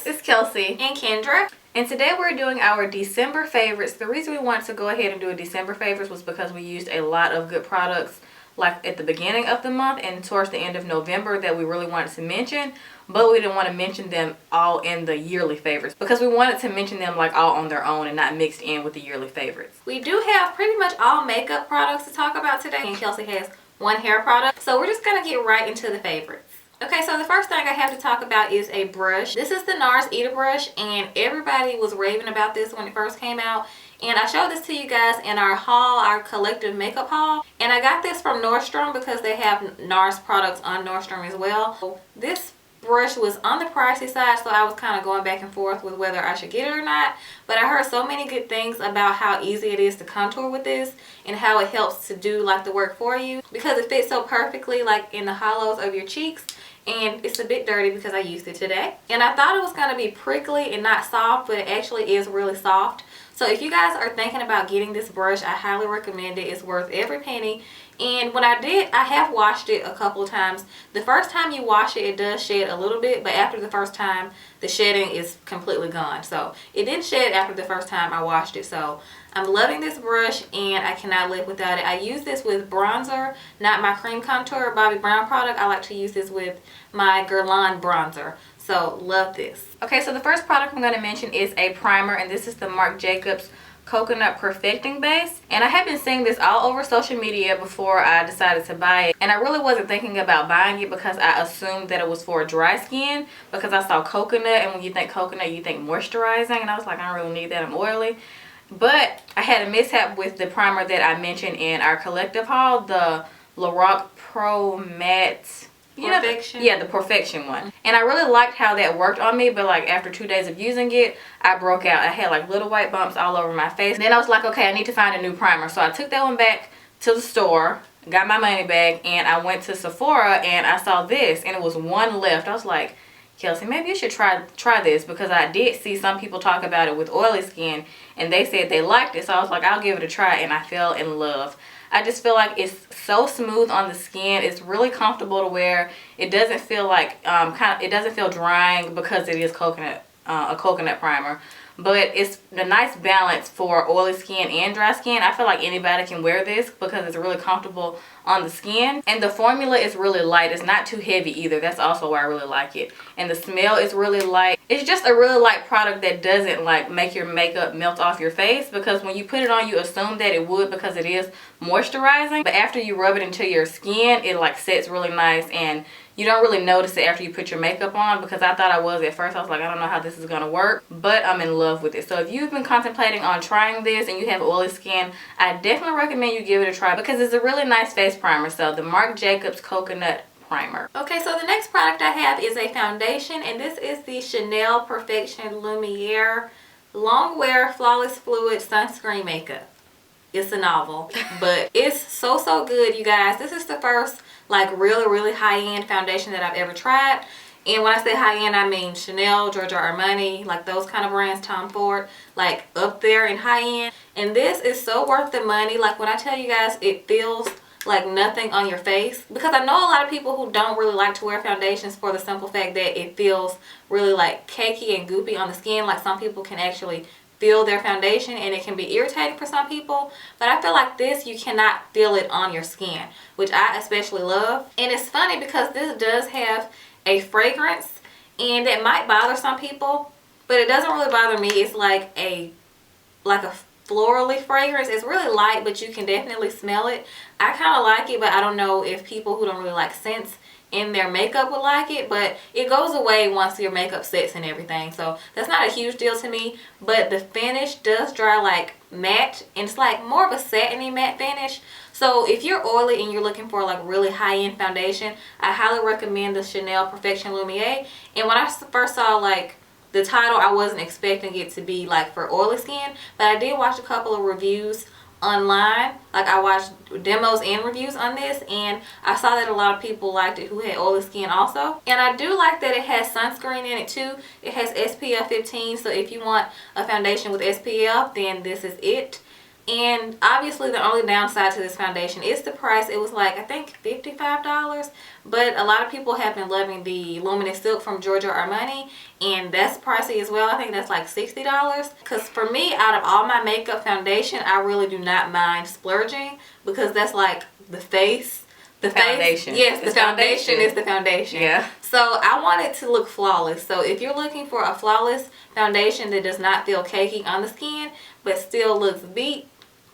it's Kelsey and Kendra, and today we're doing our December favorites. The reason we wanted to go ahead and do a December favorites was because we used a lot of good products like at the beginning of the month and towards the end of November that we really wanted to mention, but we didn't want to mention them all in the yearly favorites because we wanted to mention them like all on their own and not mixed in with the yearly favorites. We do have pretty much all makeup products to talk about today, and Kelsey has one hair product, so we're just gonna get right into the favorites. Okay, so the first thing I have to talk about is a brush. This is the NARS Eater brush, and everybody was raving about this when it first came out. And I showed this to you guys in our haul, our collective makeup haul. And I got this from Nordstrom because they have NARS products on Nordstrom as well. So this brush was on the pricey side, so I was kind of going back and forth with whether I should get it or not. But I heard so many good things about how easy it is to contour with this and how it helps to do like the work for you because it fits so perfectly like in the hollows of your cheeks. And it's a bit dirty because I used it today. And I thought it was going to be prickly and not soft, but it actually is really soft. So if you guys are thinking about getting this brush, I highly recommend it. It's worth every penny. And when I did, I have washed it a couple of times. The first time you wash it, it does shed a little bit, but after the first time, the shedding is completely gone. So it didn't shed after the first time I washed it. So I'm loving this brush and I cannot live without it. I use this with bronzer, not my cream contour Bobbi Brown product. I like to use this with my Guerlain bronzer. So love this. Okay, so the first product I'm going to mention is a primer, and this is the Marc Jacobs Coconut Perfecting Base. And I have been seeing this all over social media before I decided to buy it. And I really wasn't thinking about buying it because I assumed that it was for dry skin because I saw coconut, and when you think coconut, you think moisturizing. And I was like, I don't really need that, I'm oily. But I had a mishap with the primer that I mentioned in our collective haul, the Lorac Pro Matte Perfection. Yeah, the Perfection one. And I really liked how that worked on me, but like after 2 days of using it, I broke out. I had like little white bumps all over my face. Then I was like, okay, I need to find a new primer. So I took that one back to the store, got my money back, and I went to Sephora and I saw this and it was one left. I was like, Kelsey, maybe you should try this because I did see some people talk about it with oily skin and they said they liked it. So I was like, I'll give it a try, and I fell in love. I just feel like it's so smooth on the skin. It's really comfortable to wear. It doesn't feel like it doesn't feel drying because it is coconut, a coconut primer. But it's a nice balance for oily skin and dry skin. I feel like anybody can wear this because it's really comfortable on the skin. And the formula is really light. It's not too heavy either. That's also why I really like it. And the smell is really light. It's just a really light product that doesn't like make your makeup melt off your face, because when you put it on, you assume that it would because it is moisturizing. But after you rub it into your skin, it like sets really nice, and you don't really notice it after you put your makeup on, because I thought I was at first. I was like, I don't know how this is going to work, but I'm in love with it. So if you've been contemplating on trying this and you have oily skin, I definitely recommend you give it a try because it's a really nice face primer. So the Marc Jacobs Coconut Primer. Okay, so the next product I have is a foundation, and this is the Chanel Perfection Lumiere Long Wear Flawless Fluid Sunscreen Makeup. It's a novel, but it's so good, you guys. This is the first like really high-end foundation that I've ever tried. And when I say high-end, I mean Chanel, Giorgio Armani, like those kind of brands, Tom Ford, like up there in high-end. And this is so worth the money. Like when I tell you guys, it feels like nothing on your face, because I know a lot of people who don't really like to wear foundations for the simple fact that it feels really like cakey and goopy on the skin. Like some people can actually feel their foundation and it can be irritating for some people, but I feel like this, you cannot feel it on your skin, which I especially love. And it's funny because this does have a fragrance, and it might bother some people, but it doesn't really bother me. It's like a florally fragrance. It's really light, but you can definitely smell it. I kind of like it, but I don't know if people who don't really like scents in their makeup would like it, but it goes away once your makeup sets and everything, so that's not a huge deal to me. But the finish does dry like matte, and it's like more of a satiny matte finish. So if you're oily and you're looking for like really high-end foundation, I highly recommend the Chanel Perfection Lumiere. And when I first saw like the title, I wasn't expecting it to be like for oily skin, but I did watch a couple of reviews online. Like I watched demos and reviews on this, and I saw that a lot of people liked it who had oily skin also. And I do like that it has sunscreen in it too. It has SPF 15, so if you want a foundation with SPF, then this is it. And obviously the only downside to this foundation is the price. It was like, I think $55. But a lot of people have been loving the Luminous Silk from Giorgio Armani. And that's pricey as well. I think that's like $60. Because for me, out of all my makeup foundation, I really do not mind splurging. Because that's like the face. The foundation. Yes, the foundation is the foundation. Yeah. So I want it to look flawless. So if you're looking for a flawless foundation that does not feel cakey on the skin, but still looks beat,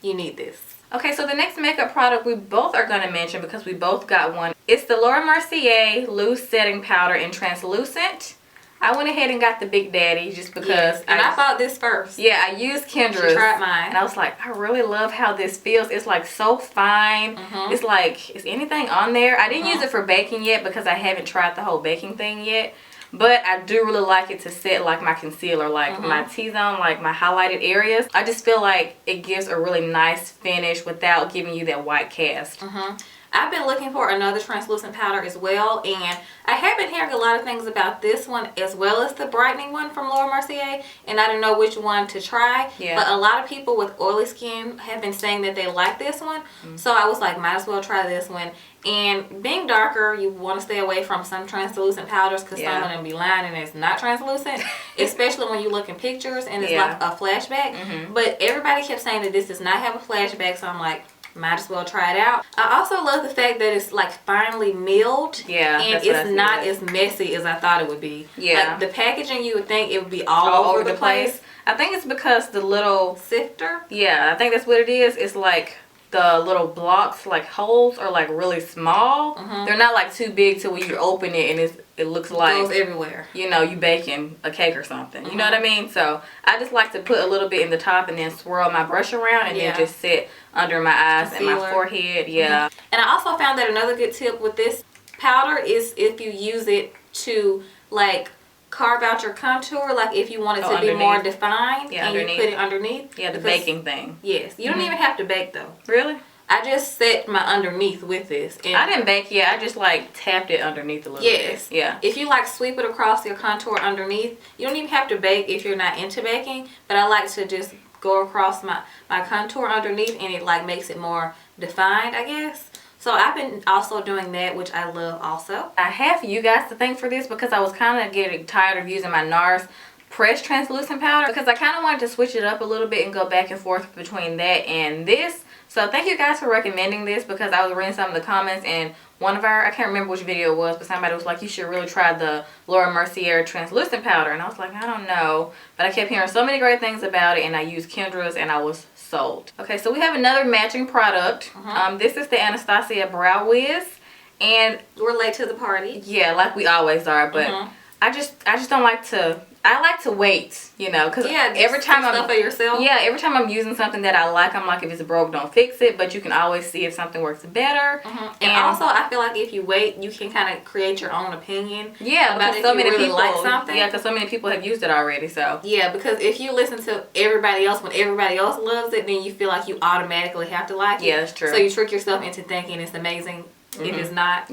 you need this. Okay, so the next makeup product we both are going to mention because we both got one. It's the Laura Mercier Loose Setting Powder in Translucent. I went ahead and got the Big Daddy just because. Yes, and I bought this first. Yeah, I used Kendra's. She tried mine. And I was like, I really love how this feels. It's like so fine. It's like, is anything on there? I didn't use it for baking yet because I haven't tried the whole baking thing yet. But I do really like it to set like my concealer, like my T-zone, like my highlighted areas. I just feel like it gives a really nice finish without giving you that white cast. I've been looking for another translucent powder as well, and I have been hearing a lot of things about this one as well as the brightening one from Laura Mercier, and I don't know which one to try. But a lot of people with oily skin have been saying that they like this one, so I was like, might as well try this one. And being darker, you want to stay away from some translucent powders because some of them be lying and it's not translucent, especially when you look in pictures and it's like a flashback. But everybody kept saying that this does not have a flashback, so I'm like, might as well try it out. I also love the fact that it's like finely milled. And it's not as messy as I thought it would be. Like the packaging, you would think it would be all over the place. I think it's because the little sifter. I think that's what it is. It's like the little blocks, like holes, are like really small. They're not like too big to where you open it and it looks like it goes everywhere. You know, you baking a cake or something. You know what I mean? So I just like to put a little bit in the top and then swirl my brush around and then just sit under my eyes and my forehead. And I also found that another good tip with this powder is if you use it to like carve out your contour, like if you want it to be more defined and you put it underneath. The baking thing. Yes. You don't even have to bake though. Really? I just set my underneath with this. And I didn't bake yet. I just like tapped it underneath a little bit. If you like sweep it across your contour underneath, you don't even have to bake if you're not into baking. But I like to just go across my contour underneath and it like makes it more defined, I guess. So I've been also doing that, which I love also. I have you guys to thank for this because I was kind of getting tired of using my NARS Pressed Translucent Powder because I kind of wanted to switch it up a little bit and go back and forth between that and this. So thank you guys for recommending this because I was reading some of the comments and one of our, I can't remember which video it was, but somebody was like, you should really try the Laura Mercier Translucent Powder. And I was like, I don't know. But I kept hearing so many great things about it and I used Kendra's and I was sold. Okay, so we have another matching product. This is the Anastasia Brow Wiz. And we're late to the party. Yeah, like we always are. But I just don't like to... I like to wait, you know, because every time every time I'm using something that I like, I'm like, if it's broke, don't fix it. But you can always see if something works better. And also, I feel like if you wait, you can kind of create your own opinion. About because so many people like something. Because so many people have used it already. So because if you listen to everybody else when everybody else loves it, then you feel like you automatically have to like it. Yeah, that's true. So you trick yourself into thinking it's amazing if it's not.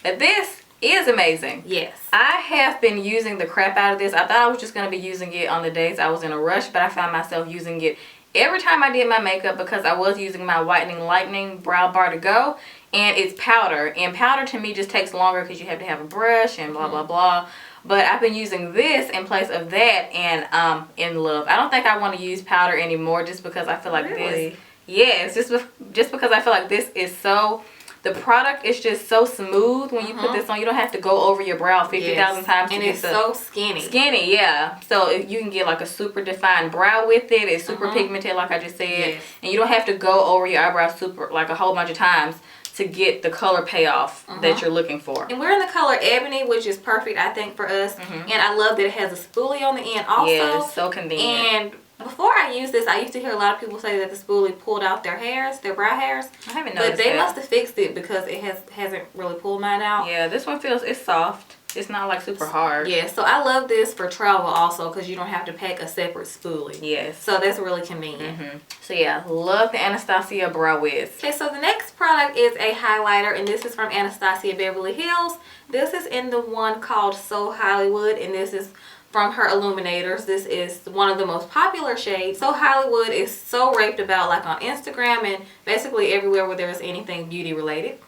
But this is amazing. Yes. I have been using the crap out of this. I thought I was just going to be using it on the days I was in a rush, but I found myself using it every time I did my makeup because I was using my Whitening Lightning Brow Bar to go, and it's powder. And powder to me just takes longer because you have to have a brush and blah, blah, blah. But I've been using this in place of that and in love. I don't think I want to use powder anymore just because I feel like this. Yes, just because I feel like this is so... The product is just so smooth when you put this on. You don't have to go over your brow 50,000 times. And it's so skinny. Skinny, yeah. So you can get like a super defined brow with it. It's super pigmented, like I just said. And you don't have to go over your eyebrows super like a whole bunch of times to get the color payoff that you're looking for. And we're in the color Ebony, which is perfect, I think, for us. And I love that it has a spoolie on the end also. Yeah, it's so convenient. And before I used this, I used to hear a lot of people say that the spoolie pulled out their hairs, their brow hairs. I haven't noticed But they must have fixed it because it hasn't really pulled mine out. Yeah, this one feels, it's soft. It's not like super hard. Yeah, so I love this for travel also because you don't have to pack a separate spoolie. Yes. So that's really convenient. So yeah, love the Anastasia Brow Wiz. Okay, so the next product is a highlighter, and this is from Anastasia Beverly Hills. This is in the one called So Hollywood, and this is from her Illuminators. This is one of the most popular shades. So Hollywood is so raved about, like on Instagram and basically everywhere where there's anything beauty related.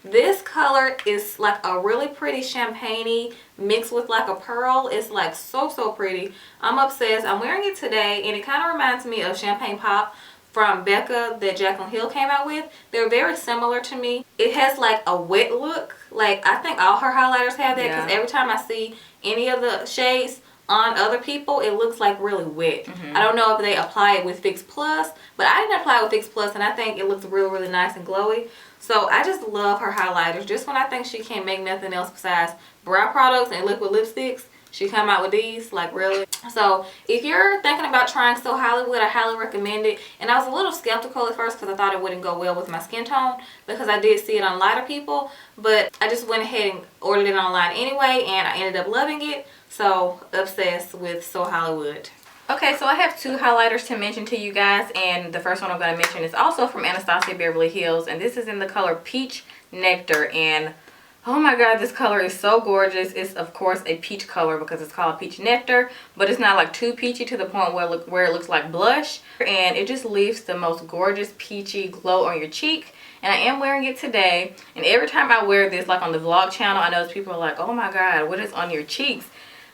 This color is like a really pretty champagne-y mixed with like a pearl. It's like so pretty. I'm obsessed. I'm wearing it today, and it kind of reminds me of Champagne Pop from Becca that Jaclyn Hill came out with. They're very similar to me. It has like a wet look. Like I think all her highlighters have that, because every time I see any of the shades on other people, it looks like really wet. I don't know if they apply it with Fix Plus, but I didn't apply it with Fix Plus, and I think it looks really nice and glowy. So I just love her highlighters. Just when I think she can't make nothing else besides brow products and liquid lipsticks, she come out with these, like really. So if you're thinking about trying So Hollywood, I highly recommend it. And I was a little skeptical at first because I thought it wouldn't go well with my skin tone, because I did see it on lighter people. But I just went ahead and ordered it online anyway, and I ended up loving it. So obsessed with So Hollywood. Okay, so I have two highlighters to mention to you guys, and the first one I'm going to mention is also from Anastasia Beverly Hills, and this is in the color Peach Nectar. And oh my god, this color is so gorgeous. It's of course a peach color because it's called Peach Nectar, but it's not like too peachy to the point where it looks like blush, and it just leaves the most gorgeous peachy glow on your cheek. And I am wearing it today, and every time I wear this, like on the vlog channel, I notice people are like, oh my god, what is on your cheeks?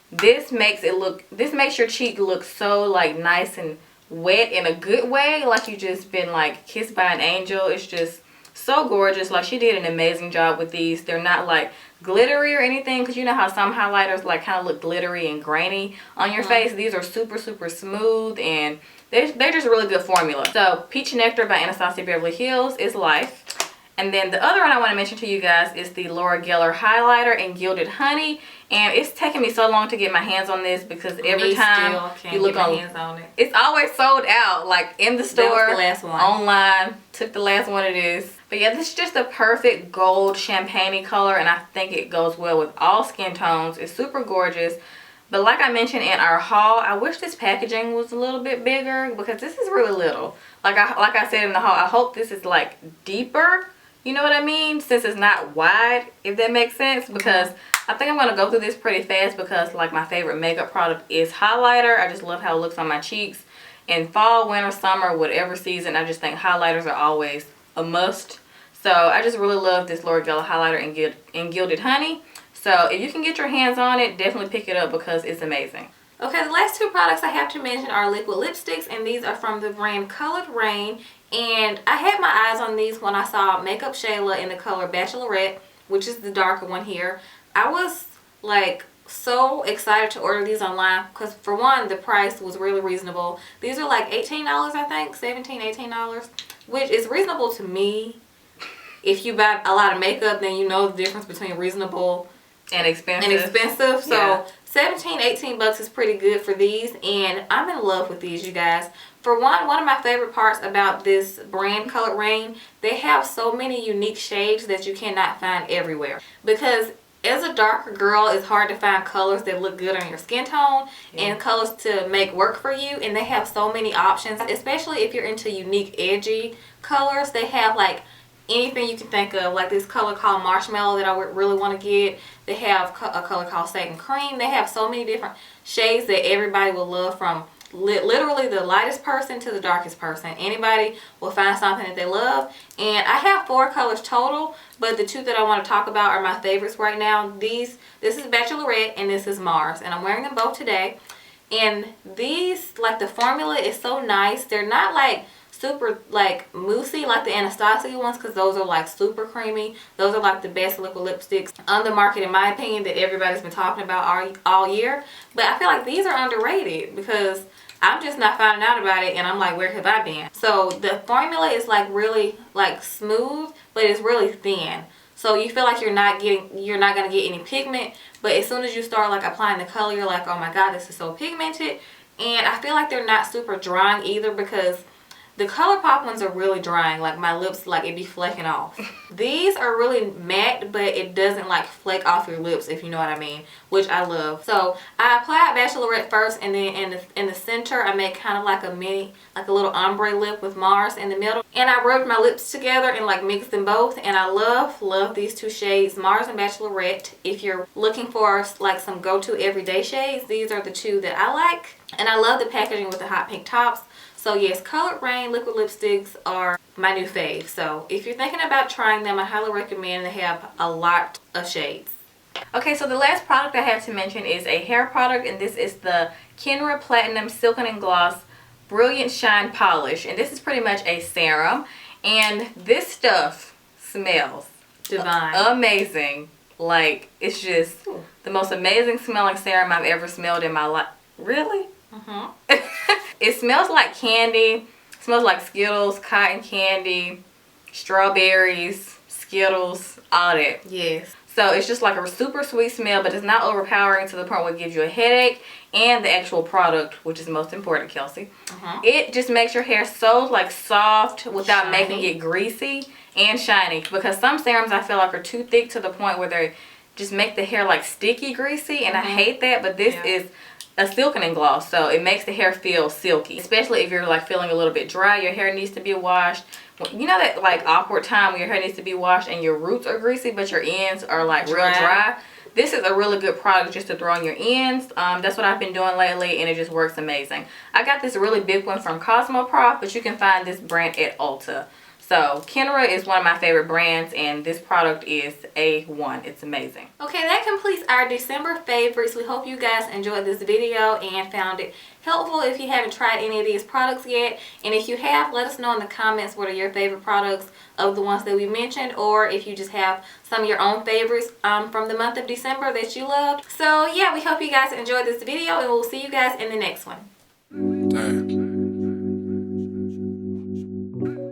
This makes your cheek look so like nice and wet in a good way, like you just been like kissed by an angel. It's just so gorgeous. Like she did an amazing job with these. They're not like glittery or anything, because you know how some highlighters like kind of look glittery and grainy on your face. These are super smooth, and they're just really good formula. So Peach Nectar by Anastasia Beverly Hills is life. And then the other one I want to mention to you guys is the Laura Geller highlighter in Gilded Honey. And it's taken me so long to get my hands on this, because every time you look on it, it's always sold out, like in the store, that was the last one. Online. Took the last one of this. But yeah, this is just a perfect gold champagne color, and I think it goes well with all skin tones. It's super gorgeous. But like I mentioned in our haul, I wish this packaging was a little bit bigger, because this is really little. Like I said in the haul, I hope this is like deeper. You know what I mean? Since it's not wide, if that makes sense. Because I think I'm going to go through this pretty fast, because like my favorite makeup product is highlighter. I just love how it looks on my cheeks. In fall, winter, summer, whatever season, I just think highlighters are always a must. So I just really love this Laura Geller highlighter in Gilded Honey. So if you can get your hands on it, definitely pick it up, because it's amazing. Okay, the last two products I have to mention are liquid lipsticks, and these are from the brand Colored Raine. And I had my eyes on these when I saw Makeup Shayla in the color Bachelorette, which is the darker one here. I was like so excited to order these online, because for one, the price was really reasonable. These are like $18, I think, $17, $18, which is reasonable to me. If you buy a lot of makeup, then you know the difference between reasonable and expensive. So yeah. 17, 18 bucks is pretty good for these, and I'm in love with these, you guys. For one of my favorite parts about this brand Colored Raine, they have so many unique shades that you cannot find everywhere. Because as a darker girl, it's hard to find colors that look good on your skin tone and colors to make work for you, and they have so many options, especially if you're into unique edgy colors. They have like anything you can think of, like this color called Marshmallow that I would really want to get. They have a color called Satin Cream. They have so many different shades that everybody will love, from literally the lightest person to the darkest person. Anybody will find something that they love. And I have 4 colors total, but the 2 that I want to talk about are my favorites right now. This is Bachelorette and this is Mars, and I'm wearing them both today. And these, like, the formula is so nice. They're not like super like moussey like the Anastasia ones, because those are like super creamy. Those are like the best liquid lipsticks on the market, in my opinion, that everybody's been talking about all year. But I feel like these are underrated, because I'm just not finding out about it, and I'm like, where have I been? So the formula is like really like smooth, but it's really thin. So you feel like you're not gonna get any pigment, but as soon as you start like applying the color, you're like, oh my god, this is so pigmented. And I feel like they're not super drying either, because The ColourPop ones are really drying. Like my lips, like it be flaking off. These are really matte, but it doesn't like flake off your lips, if you know what I mean, which I love. So I applied Bachelorette first, and then in the center I made kind of like a mini, like a little ombre lip with Mars in the middle. And I rubbed my lips together and like mixed them both. And I love these two shades, Mars and Bachelorette. If you're looking for like some go-to everyday shades, these are the two that I like. And I love the packaging with the hot pink tops. So yes, Colored Raine liquid lipsticks are my new fave. So if you're thinking about trying them, I highly recommend. They have a lot of shades. Okay, so the last product I have to mention is a hair product, and this is the Kenra Platinum Silkening Gloss Brilliant Shine Polish. And this is pretty much a serum, and this stuff smells Divine. Amazing. Like, it's just the most amazing smelling serum I've ever smelled in my life. Really? It smells like candy. It smells like Skittles, cotton candy, strawberries, Skittles, all that. Yes. So it's just like a super sweet smell, but it's not overpowering to the point where it gives you a headache. And the actual product, which is the most important, Kelsey, it just makes your hair so like soft without shiny, making it greasy and shiny. Because some serums I feel like are too thick to the point where they just make the hair like sticky greasy, and I hate that. But this is a silkening gloss, so it makes the hair feel silky, especially if you're like feeling a little bit dry. Your hair needs to be washed. You know that like awkward time when your hair needs to be washed and your roots are greasy but your ends are like real dry? This is a really good product just to throw on your ends. That's what I've been doing lately, and it just works amazing. I got this really big one from Cosmoprof, but you can find this brand at Ulta. So Kenra is one of my favorite brands, and this product is A1. It's amazing. Okay, that completes our December favorites. We hope you guys enjoyed this video and found it helpful if you haven't tried any of these products yet. And if you have, let us know in the comments what are your favorite products of the ones that we mentioned, or if you just have some of your own favorites from the month of December that you loved. So yeah, we hope you guys enjoyed this video, and we'll see you guys in the next one.